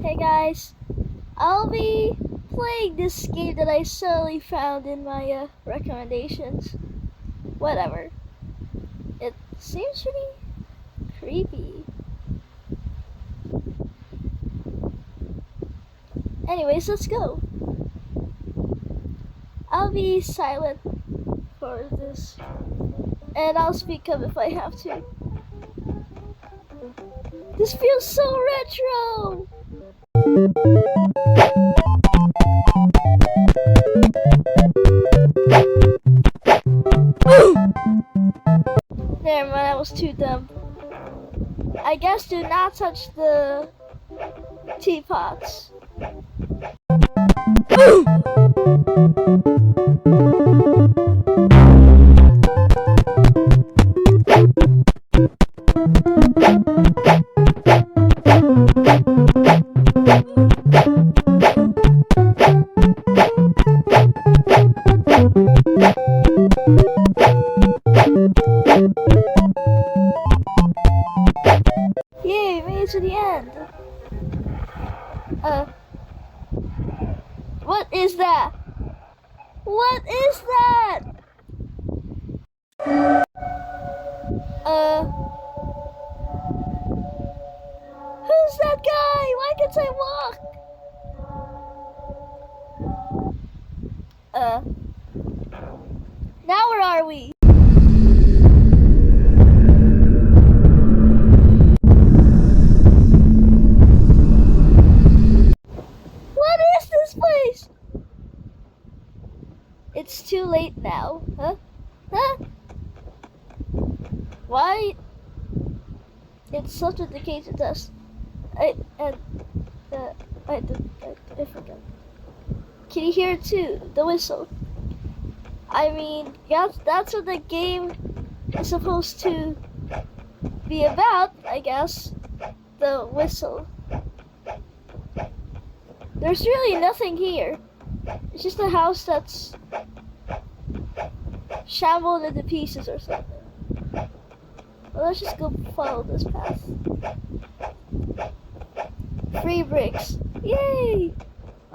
Hey guys, I'll be playing this game that I suddenly found in my recommendations. Whatever. It seems pretty creepy. Anyways, let's go. I'll be silent for this, and I'll speak up if I have to. This feels so retro! Never mind, I was too dumb. I guess do not touch the teapots. Yay, made it to the end. What is that? What is that? Who's that guy? Why can't I walk? Now where are we? What is this place? It's too late now. Huh? Why? It's such a decayed dust. I forgot. Can you hear it too? The whistle. I mean, yeah, that's what the game is supposed to be about, I guess. The whistle. There's really nothing here. It's just a house that's shambled into pieces or something. Well, let's just go follow this path. Free bricks. Yay!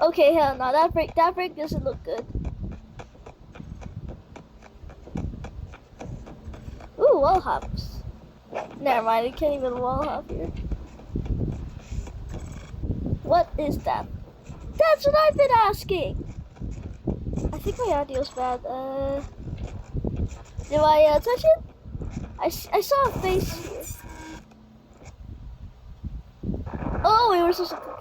Okay, hell no, that brick doesn't look good. Ooh, wall hops. Never mind, I can't even wall hop here. What is that? That's what I've been asking! I think my audio's bad. Do I touch it? I saw a face here. Oh, we were supposed to click it.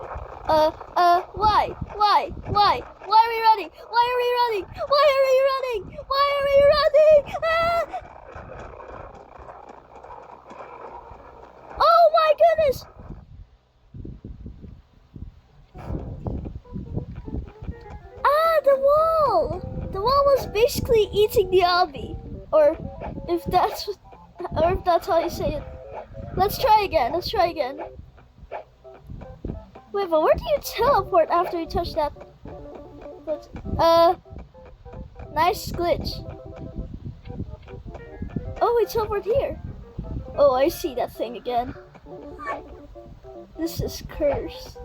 Why? Why are we running? Why are we running? Why are we running? Why are we running? Ah! Oh my goodness! Ah, the wall! The wall was basically eating the obby. Or if that's how you say it. Let's try again. Wait, but where do you teleport after you touch that? Nice glitch. Oh, we teleport here. Oh, I see that thing again. This is cursed.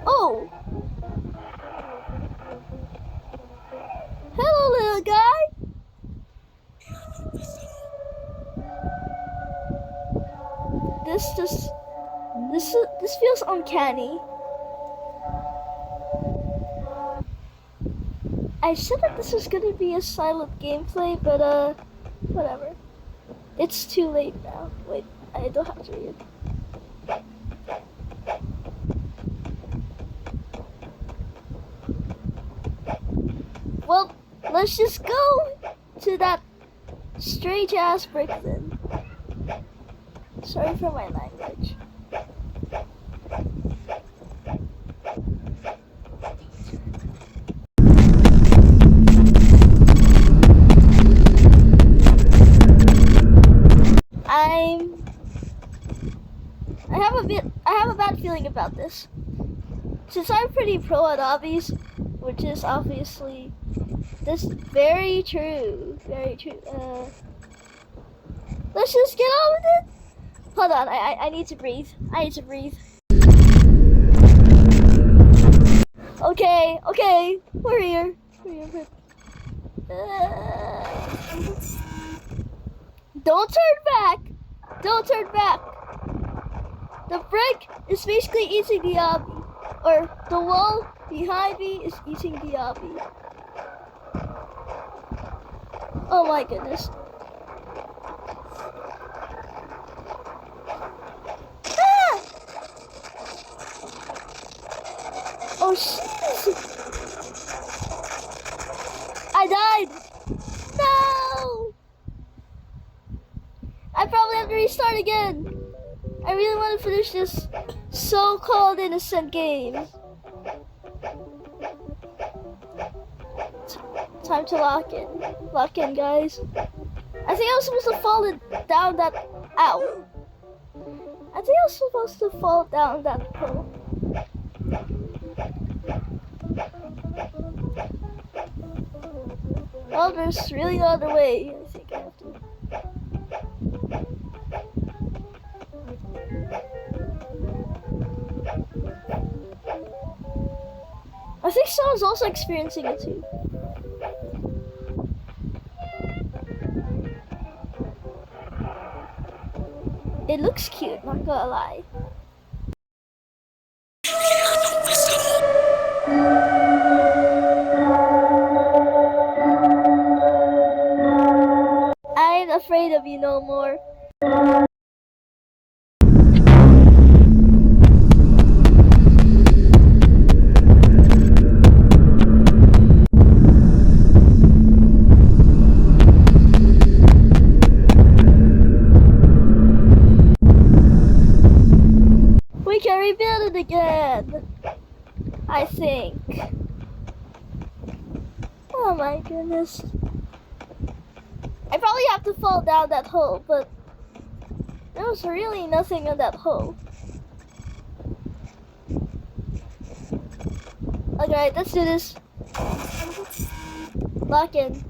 Oh! Hello, little guy! This feels uncanny. I said that this was gonna be a silent gameplay, but whatever. It's too late now. Wait, I don't have to read it. Well, let's just go to that strange ass brick then. Sorry for my language. I have a bad feeling about this. Since I'm pretty pro at obbies, which is obviously this very true. Let's just get on with it. hold on. I need to breathe. I need to breathe. Okay, okay. We're here. Don't turn back. Don't turn back. The brick is basically eating the obby. Or the wall behind me is eating the obby. Oh my goodness. Ah! Oh shit! I died! No! I probably have to restart again. I really want to finish this so-called innocent game. Time to lock in. Lock in, guys. I think I was supposed to fall down that... Ow. I think I was supposed to fall down that hole. Well, there's really no other way. I think I have to. I think someone's also experiencing it too. It looks cute, not gonna lie. I ain't afraid of you no more. We can rebuild it again, I think. Oh my goodness. I probably have to fall down that hole, but there was really nothing in that hole. Okay, let's do this. Lock in.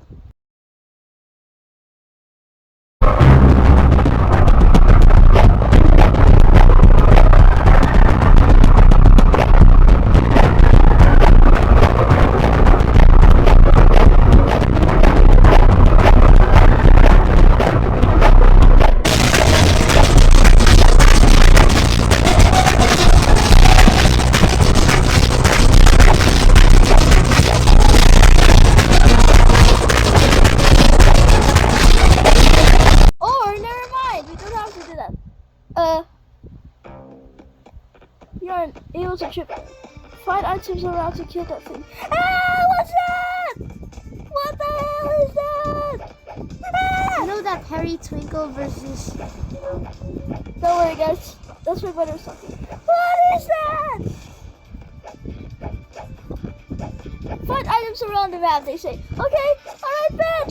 You're able to trip. Find items around to kill that thing. Ah! What's that? What the hell is that? Ah! You know that Harry Twinkle versus... Don't worry, guys. That's my brother or something. What is that? Find items around the map, they say. Okay, alright, bet.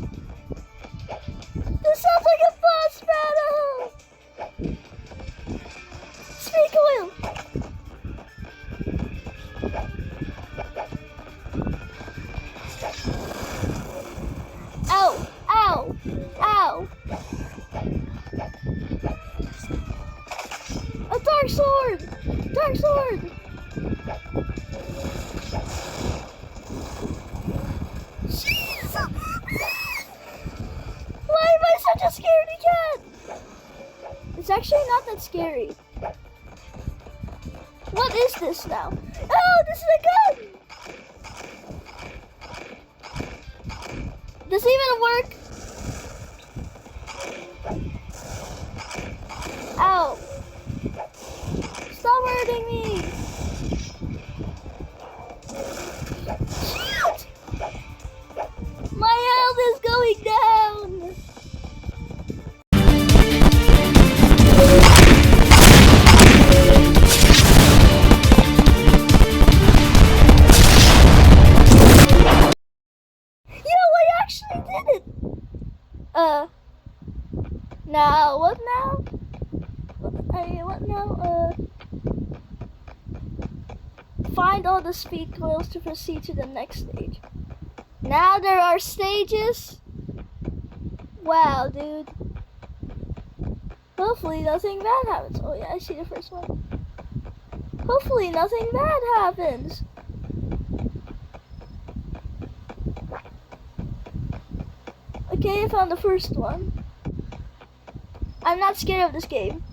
This sounds like a boss battle. Speak oil. Ow! Ow! Ow! A dark sword! Dark sword! Jeez! Why am I such a scaredy cat? It's actually not that scary. What is this now? Oh, this is a gun! Does it even work? Ow! Stop hurting me! Shoot! My health is going down! Now, what now? What now? Find all the speed coils to proceed to the next stage. Now there are stages? Wow, dude. Hopefully nothing bad happens. Oh yeah, I see the first one. Hopefully nothing bad happens. Okay, I found the first one. I'm not scared of this game.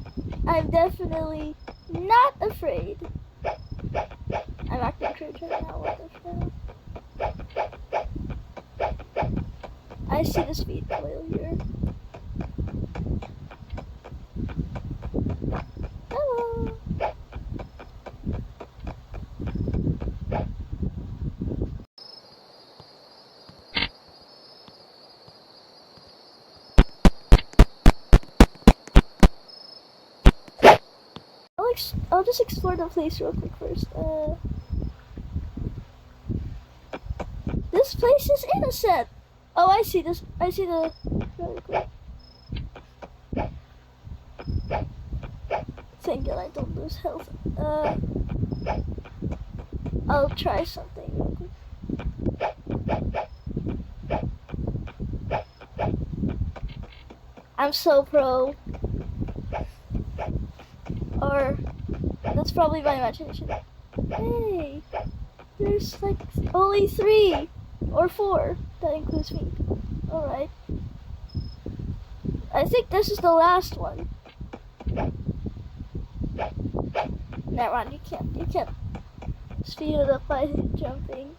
I'm definitely not afraid. I'm acting cringe right now. What the hell? I see the speed coil here. Hello. I'll just explore the place real quick first. This place is innocent. Oh, I see this. I see the. Really quick. Thank God I don't lose health. I'll try something real quick. I'm so pro. Or that's probably my imagination. Hey, there's like only 3 or 4. That includes me. Alright. I think this is the last one. Never mind, you can't speed it up by jumping.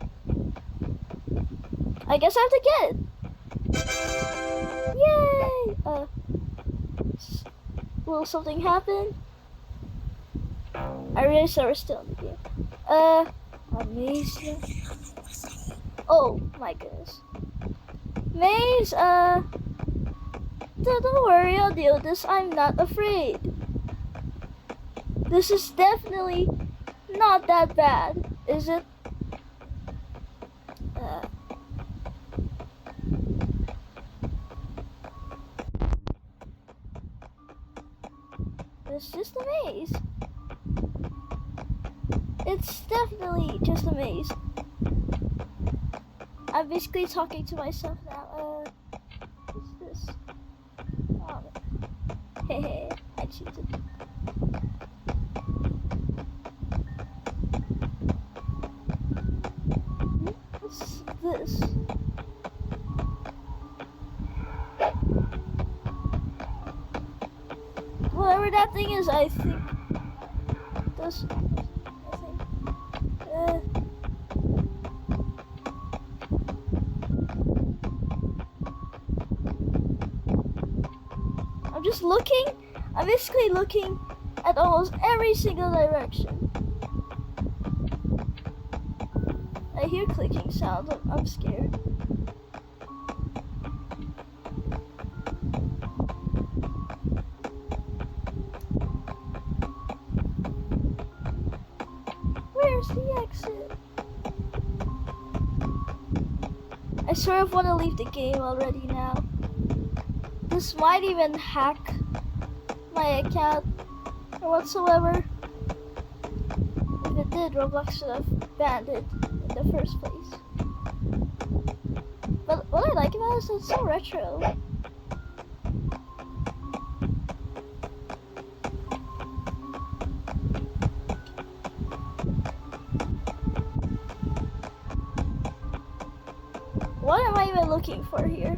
I guess I have to get it. Yay! Will something happen? I realized I was still in the game. Amazing. Oh my goodness. Maze, don't worry, I'll deal with this. I'm not afraid. This is definitely not that bad, is it? It's just a maze. It's definitely just a maze. I'm basically talking to myself now. What's this? Oh, hey, I cheated. What's this? Whatever that thing is, I think. This. I'm just looking. I'm basically looking at almost every single direction. I hear clicking sounds. I'm scared. Where's the exit? I sort of want to leave the game already now. This might even hack my account or whatsoever. If it did, Roblox should have banned it in the first place. But what I like about it is it's so retro. What am I even looking for here?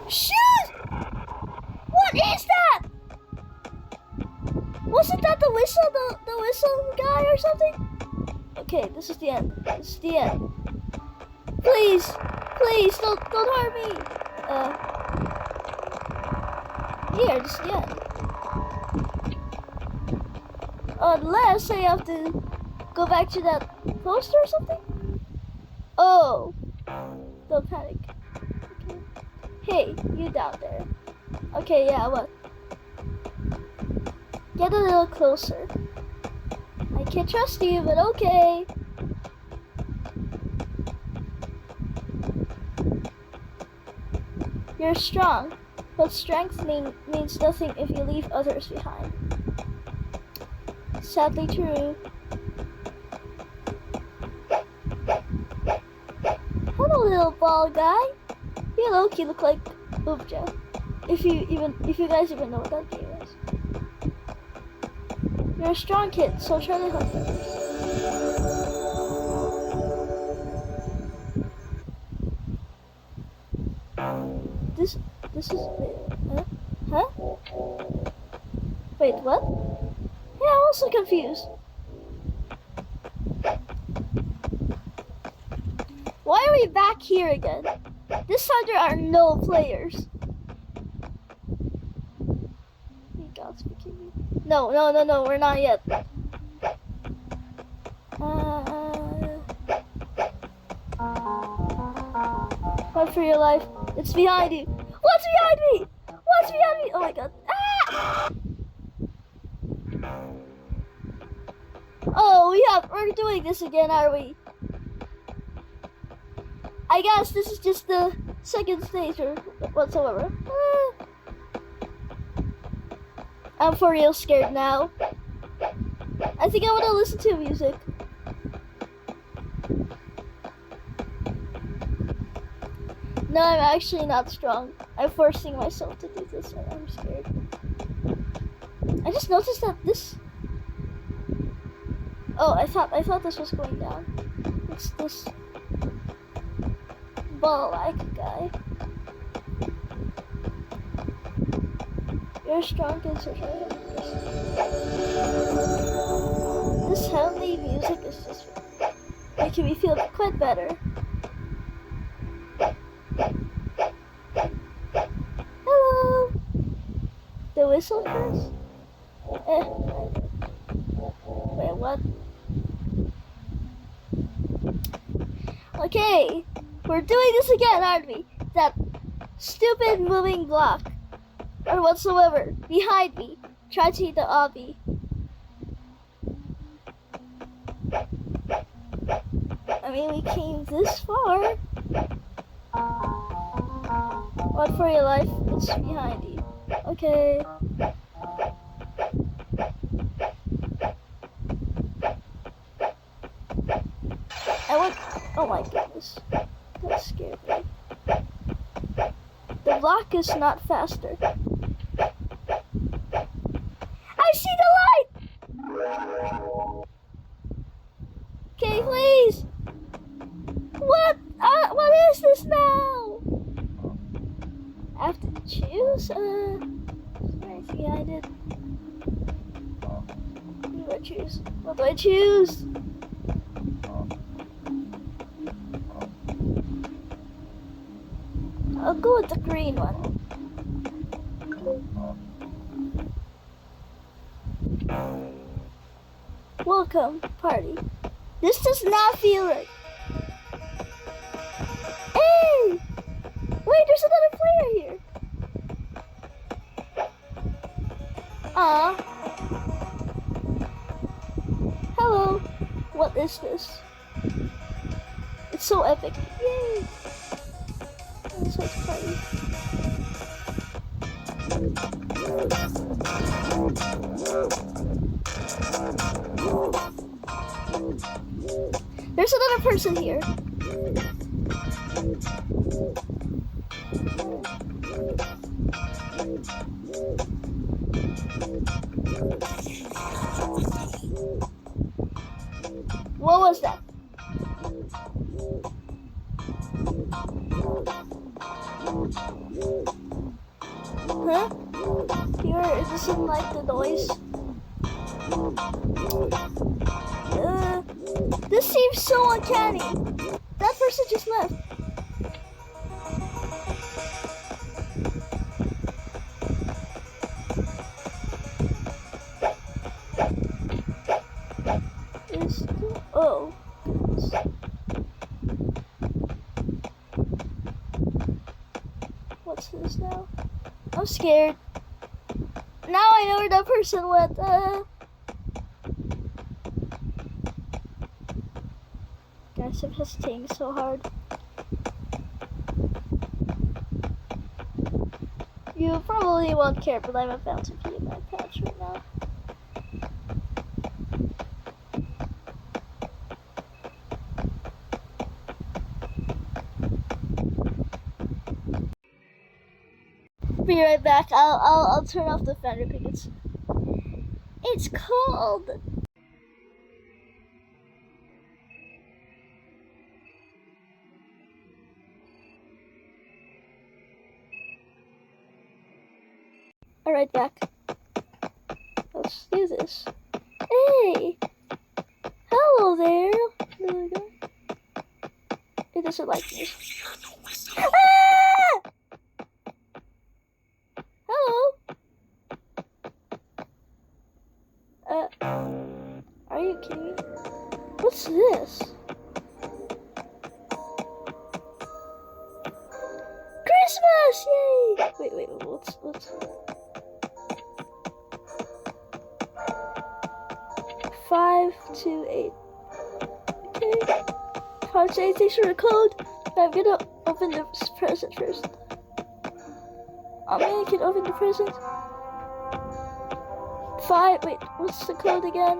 Shoot! What is that? Wasn't that the whistle guy or something? Okay, this is the end. This is the end. Please, please, don't harm me. Here, this is the end. Unless I have to go back to that poster or something? Oh, don't panic. Okay. Hey, you down there. Okay, yeah, what? Get a little closer. I can't trust you, but okay. You're strong, but strength means nothing if you leave others behind. Sadly true. Have a little little bald guy. You low-key look like Oobja. If you guys even know what that game is. You're a strong kid, so try to help others. This is huh? Wait, what? Yeah, I'm also confused. Why are we back here again? This time there are no players. God's forgive me. No, we're not yet. Fight for your life. It's behind you. What's behind me? What's behind me? Oh my god. Ah! Oh, we're doing this again, are we? I guess this is just the second stage or whatsoever. I'm for real scared now. I think I want to listen to music. No, I'm actually not strong. I'm forcing myself to do this and I'm scared. I just noticed that this... Oh, I thought this was going down. It's this ball-like guy. You're strong and so this heavenly music is just making me feel quite better. Hello! The whistle first? Wait, what? Okay, we're doing this again, aren't we? That stupid moving block. Or whatsoever, behind me. Try to eat the obby. I mean, we came this far. What for your life? It's behind you. Okay. Oh my goodness. That scared me. The block is not faster. I see the light! Okay, please! What is this now? I have to choose? Is there anything I did? What do I choose? What do I choose? I'll go with the green one. Welcome, party. This does not feel right. Hey! Wait, there's another player here. Hello. What is this? It's so epic. Yay! This one's funny. There's another person here. What was that? Huh? It doesn't like the noise. This seems so uncanny. That person just left. Oh. What's this now? I'm scared. Now I know where that person went. Guys, I'm hesitating so hard. You probably won't care, but I'm about to be in my patch right now. be right back. I'll turn off the fan because it's cold. Alright, back. Let's do this. Hey! Hello there! There we go. It doesn't like me. Ah! Hello? Are you kidding me? What's this? Christmas! Yay! Wait, what's 5 to 8. Okay. 5 to 8, thanks for the code. I'm gonna open the present first. Oh man, I can open the present. 5, wait, what's the code again?